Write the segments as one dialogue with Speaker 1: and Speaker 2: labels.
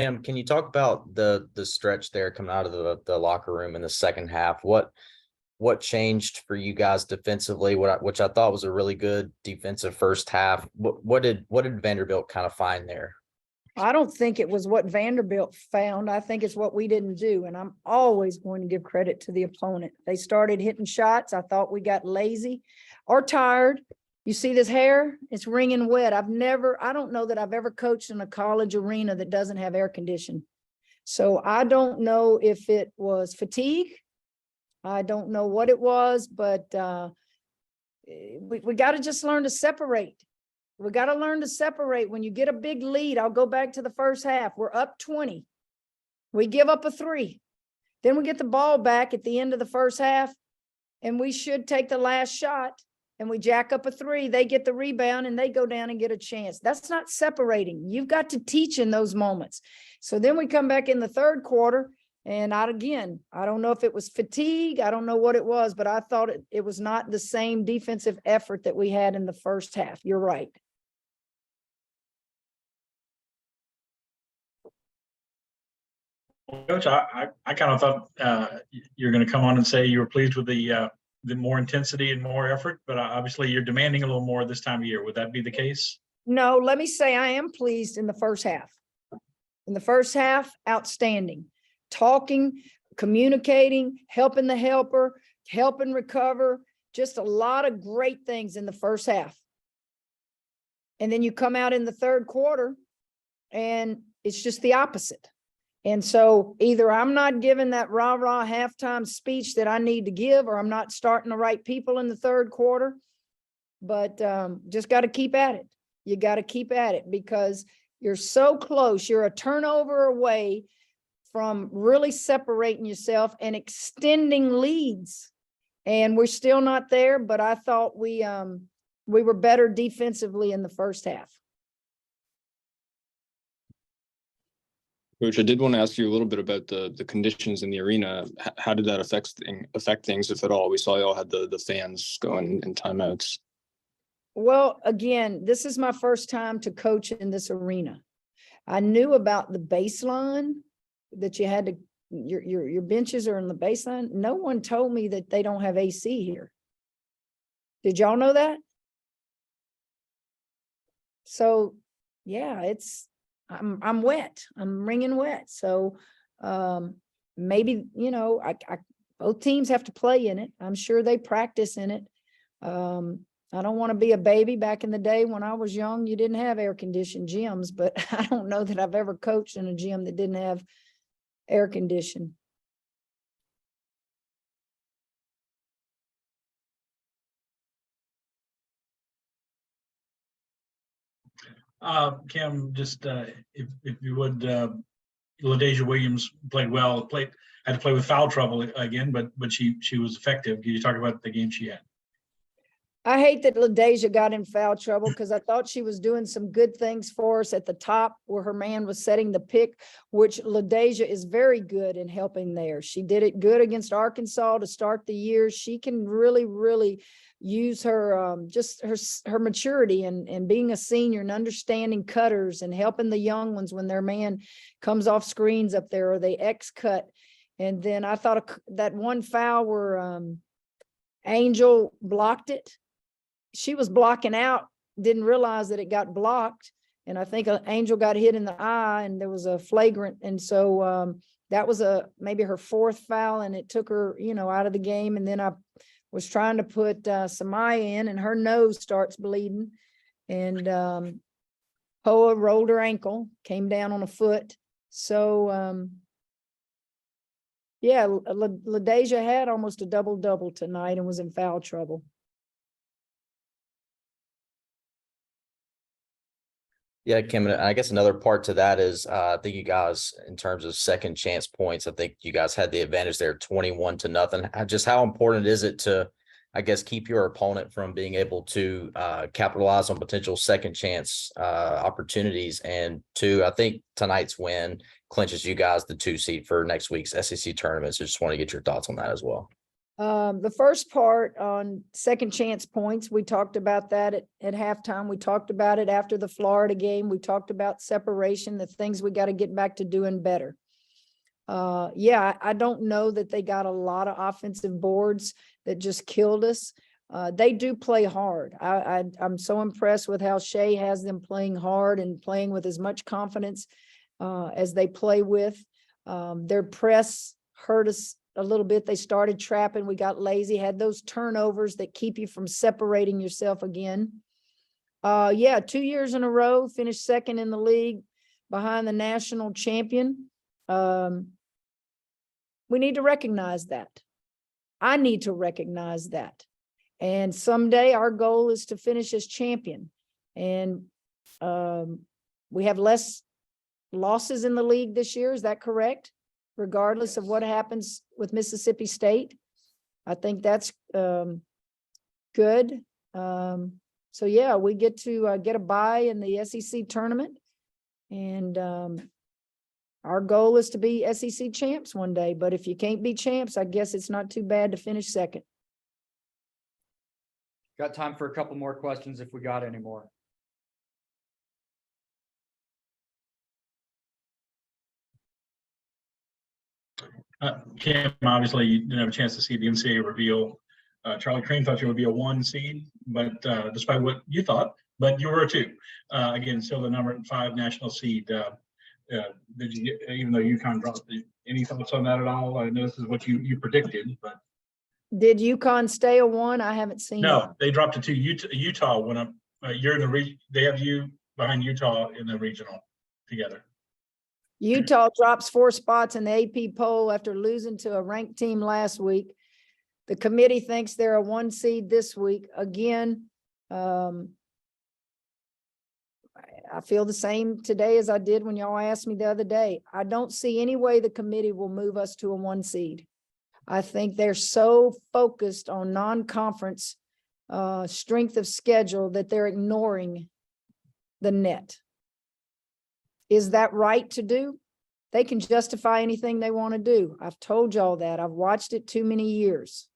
Speaker 1: Cam, can you talk about the stretch there coming out of the locker room in the second half? What changed for you guys defensively? Which I thought was a really good defensive first half. What did Vanderbilt kind of find there?
Speaker 2: I don't think it was what Vanderbilt found. I think it's what we didn't do. And I'm always going to give credit to the opponent. They started hitting shots. I thought we got lazy or tired. You see this hair? It's wringing wet. I don't know that I've ever coached in a college arena that doesn't have air conditioning. So I don't know if it was fatigue. I don't know what it was, but we got to just learn to separate. We got to learn to separate. When you get a big lead, I'll go back to the first half. We're up 20. We give up a 3. Then we get the ball back at the end of the first half, and we should take the last shot, and we jack up a 3. They get the rebound, and they go down and get a chance. That's not separating. You've got to teach in those moments. So then we come back in the third quarter, and I don't know if it was fatigue. I don't know what it was, but I thought it was not the same defensive effort that we had in the first half. You're right.
Speaker 3: Coach, I kind of thought you're going to come on and say you were pleased with the more intensity and more effort, but obviously you're demanding a little more this time of year. Would that be the case?
Speaker 2: No, let me say I am pleased in the first half. In the first half, outstanding. Talking, communicating, helping the helper, helping recover, just a lot of great things in the first half. And then you come out in the third quarter and it's just the opposite. And so either I'm not giving that rah-rah halftime speech that I need to give, or I'm not starting the right people in the third quarter. But just got to keep at it. You got to keep at it because you're so close. You're a turnover away from really separating yourself and extending leads. And we're still not there, but I thought we were better defensively in the first half.
Speaker 4: Coach, I did want to ask you a little bit about the conditions in the arena. How did that affect things, if at all? We saw y'all had the fans going in timeouts.
Speaker 2: Well, again, this is my first time to coach in this arena. I knew about the baseline that you had to, your benches are in the baseline. No one told me that they don't have AC here. Did y'all know that? So yeah, I'm wet. I'm wringing wet. So maybe, both teams have to play in it. I'm sure they practice in it. I don't want to be a baby. Back in the day when I was young, you didn't have air-conditioned gyms, but I don't know that I've ever coached in a gym that didn't have air conditioning.
Speaker 3: Kim, just if you would, Ladasia Williams played well. Had to play with foul trouble again, but she was effective. Can you talk about the game she had?
Speaker 2: I hate that Ladasia got in foul trouble because I thought she was doing some good things for us at the top where her man was setting the pick, which Ladasia is very good in helping there. She did it good against Arkansas to start the year. She can really, really use her just her maturity and being a senior and understanding cutters and helping the young ones when their man comes off screens up there or they X cut. And then I thought that one foul where Angel blocked it. She was blocking out, didn't realize that it got blocked. And I think Angel got hit in the eye and there was a flagrant. And so that was maybe her fourth foul and it took her, out of the game. And then I was trying to put Samaya in and her nose starts bleeding. And Poa rolled her ankle, came down on a foot. So yeah, Ladasia had almost a double-double tonight and was in foul trouble.
Speaker 1: Yeah, Kim, I guess another part to that is I think you guys, in terms of second chance points, I think you guys had the advantage there 21-0. Just how important is it to, I guess, keep your opponent from being able to capitalize on potential second chance opportunities? And two, I think tonight's win clinches you guys the 2 seed for next week's SEC tournament. So just want to get your thoughts on that as well.
Speaker 2: The first part on second chance points, we talked about that at halftime. We talked about it after the Florida game. We talked about separation, the things we got to get back to doing better. Yeah, I don't know that they got a lot of offensive boards that just killed us. They do play hard. I'm so impressed with how Shea has them playing hard and playing with as much confidence as they play with. Their press hurt us a little bit. They started trapping. We got lazy, had those turnovers that keep you from separating yourself again. Yeah, 2 years in a row, finished second in the league behind the national champion. We need to recognize that. I need to recognize that. And someday our goal is to finish as champion. And we have less losses in the league this year. Is that correct? Regardless of what happens with Mississippi State. I think that's good. So yeah, we get to get a bye in the SEC tournament. And our goal is to be SEC champs one day. But if you can't be champs, I guess it's not too bad to finish second.
Speaker 5: Got time for a couple more questions if we got any more.
Speaker 3: Kim, obviously you didn't have a chance to see the NCAA reveal. Charlie Crane thought you would be a 1 seed, but despite what you thought, but you were a 2. Again, still the number 5 national seed. Did you get, even though UConn dropped, any thoughts on that at all? I know this is what you predicted, but
Speaker 2: Did UConn stay a 1? I haven't seen
Speaker 3: no,
Speaker 2: it.
Speaker 3: they dropped to 2. Utah went up. You're in the region. They have you behind Utah in the regional together.
Speaker 2: Utah drops 4 spots in the AP poll after losing to a ranked team last week. The committee thinks they're a 1 seed this week. Again, I feel the same today as I did when y'all asked me the other day. I don't see any way the committee will move us to a 1 seed. I think they're so focused on non-conference strength of schedule that they're ignoring the net. Is that right to do? They can justify anything they want to do. I've told y'all that. I've watched it too many years.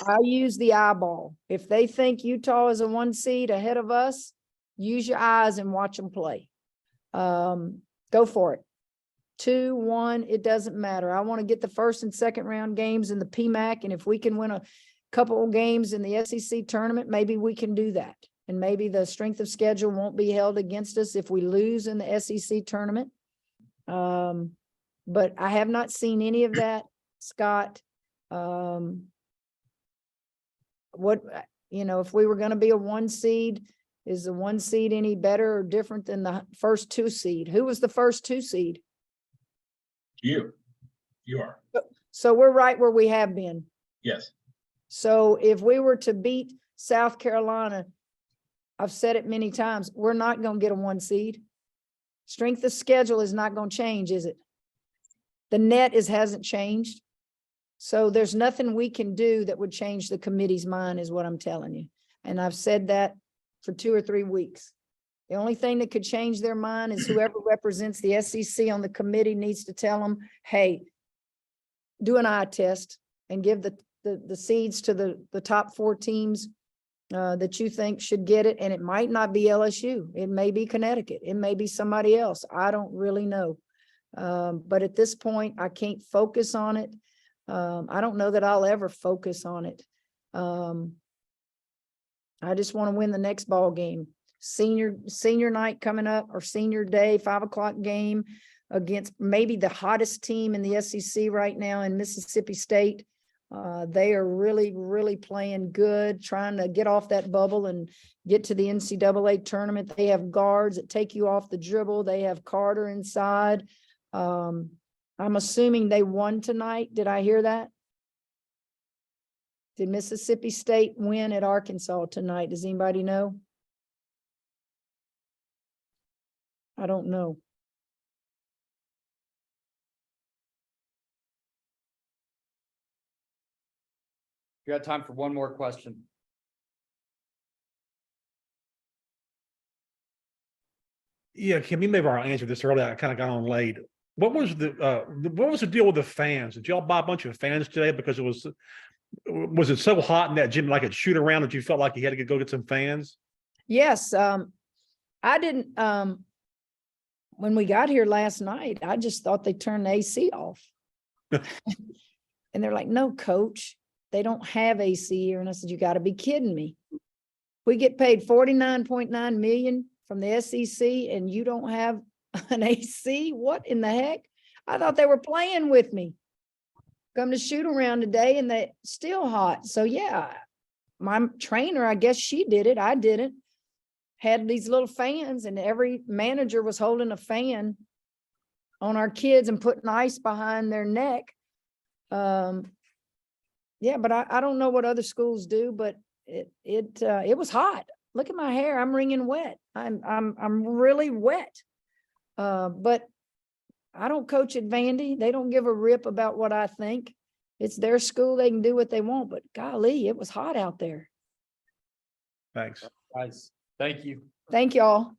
Speaker 2: I use the eyeball. If they think Utah is a 1 seed ahead of us, use your eyes and watch them play. Go for it. 2, 1, it doesn't matter. I want to get the first and second round games in the PMAC. And if we can win a couple of games in the SEC tournament, maybe we can do that. And maybe the strength of schedule won't be held against us if we lose in the SEC tournament. But I have not seen any of that, Scott. What, if we were going to be a 1 seed, is the 1 seed any better or different than the first 2 seed? Who was the first 2 seed?
Speaker 3: You are.
Speaker 2: So we're right where we have been.
Speaker 3: Yes.
Speaker 2: So if we were to beat South Carolina, I've said it many times, we're not going to get a 1 seed. Strength of schedule is not going to change, is it? The net hasn't changed. So there's nothing we can do that would change the committee's mind, is what I'm telling you. And I've said that for 2 or 3 weeks. The only thing that could change their mind is whoever represents the SEC on the committee needs to tell them, hey, do an eye test and give the seeds to the top 4 teams that you think should get it. And it might not be LSU. It may be Connecticut. It may be somebody else. I don't really know. But at this point, I can't focus on it. I don't know that I'll ever focus on it. I just want to win the next ball game. Senior night coming up, or senior day, 5 o'clock game against maybe the hottest team in the SEC right now in Mississippi State. They are really, really playing good, trying to get off that bubble and get to the NCAA tournament. They have guards that take you off the dribble. They have Carter inside. I'm assuming they won tonight. Did I hear that? Did Mississippi State win at Arkansas tonight? Does anybody know? I don't know.
Speaker 5: You got time for one more question.
Speaker 6: Yeah, Kim, you maybe already answered this earlier. I kind of got on late. What was the deal with the fans? Did y'all buy a bunch of fans today because it was Was it so hot in that gym, like it shoot around that you felt like you had to go get some fans?
Speaker 2: Yes, I didn't, when we got here last night, I just thought they turned the AC off. And they're like, no, coach, they don't have AC here. And I said, you gotta be kidding me. We get paid 49.9 million from the SEC and you don't have an AC? What in the heck? I thought they were playing with me. Come to shoot around today and they still hot. So yeah, my trainer, I guess she did it. I didn't. Had these little fans and every manager was holding a fan on our kids and putting ice behind their neck. Yeah, but I don't know what other schools do, but it was hot. Look at my hair. I'm wringing wet. I'm really wet. But I don't coach at Vandy. They don't give a rip about what I think. It's their school. They can do what they want, but golly, it was hot out there.
Speaker 6: Thanks.
Speaker 5: Guys, thank you.
Speaker 2: Thank y'all.